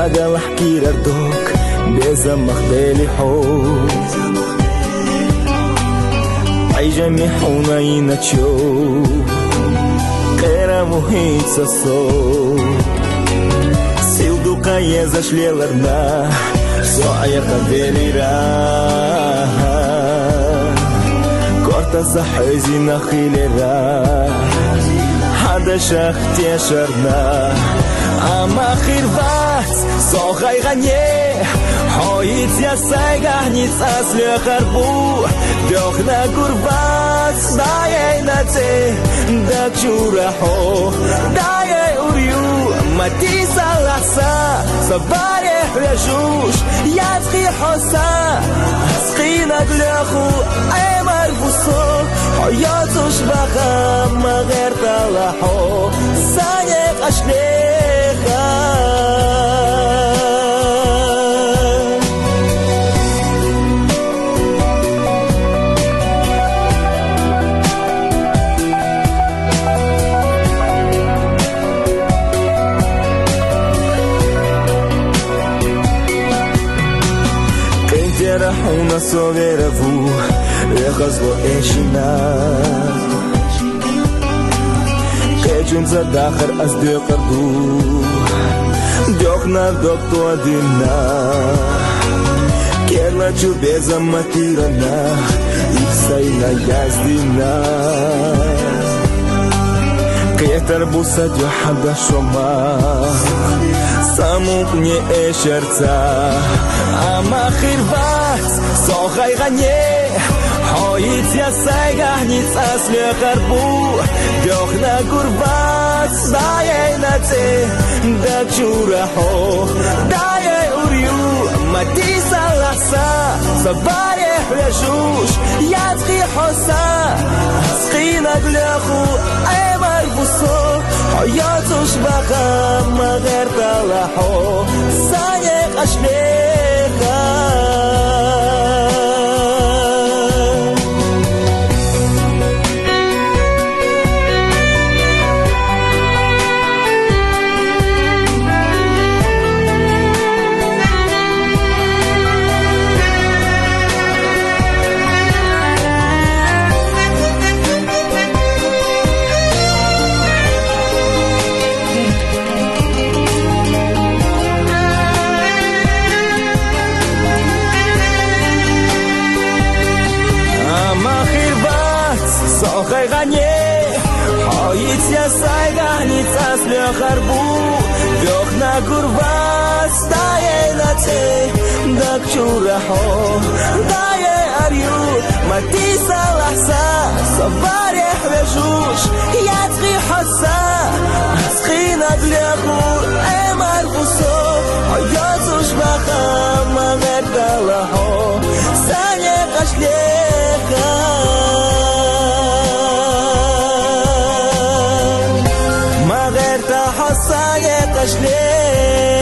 أقل أحكي لردوك بزم مخدلي حوك عيجا ميحونا ينتشو قيرا مهيت سسو سيودوكا يزاشلي لرنا سوعي قبلي راه كورتا صحيزي نخيلي راه حدا شاختي شرنا أما خيرفات صغي غني حويت يا سايقاني تساسلي خربو دوخنا قربات دايي ناتي داك شورحو دايي أوريو ما تيسا لحسا صباري حرشوش ياتقي حسا أسقي نقلخو أي مرفوصو حياتوش بخا ما غير تلحو سايق أشليخا رحونا صغيرفو يخزلو إيشنا كيجون زاد آخر أصدي قردو دوخنا دوكتو أدينا كيرنا جو بيزا ماتيرنا إكساينا يازدينا كيتر بوساد يحدا شوما ساموكني إشرتا أما خيرفات صغي غني حويت يا سايقاني تساسلي خربو دوخنا قربات دايي ناتي داك شورحو دايي أوريو ما تيسا لحسا صباري حرشوش ياتقي حسا أسقي نقلخو أي مرفوصو حياتوش بخا ما غير تلحو سايق أشليخا صغي غني حويت يا سايقاني تساسلي خربو دوخنا قربات دايي ناتي داك شورحو دايي أريو ما تيسا لحسا صباري حرشوش ياتقي حسا أسقي نقلخو أي مرفوصو حياتوش بخا ما غير تلحو سايق أشليخا سايق أشليخا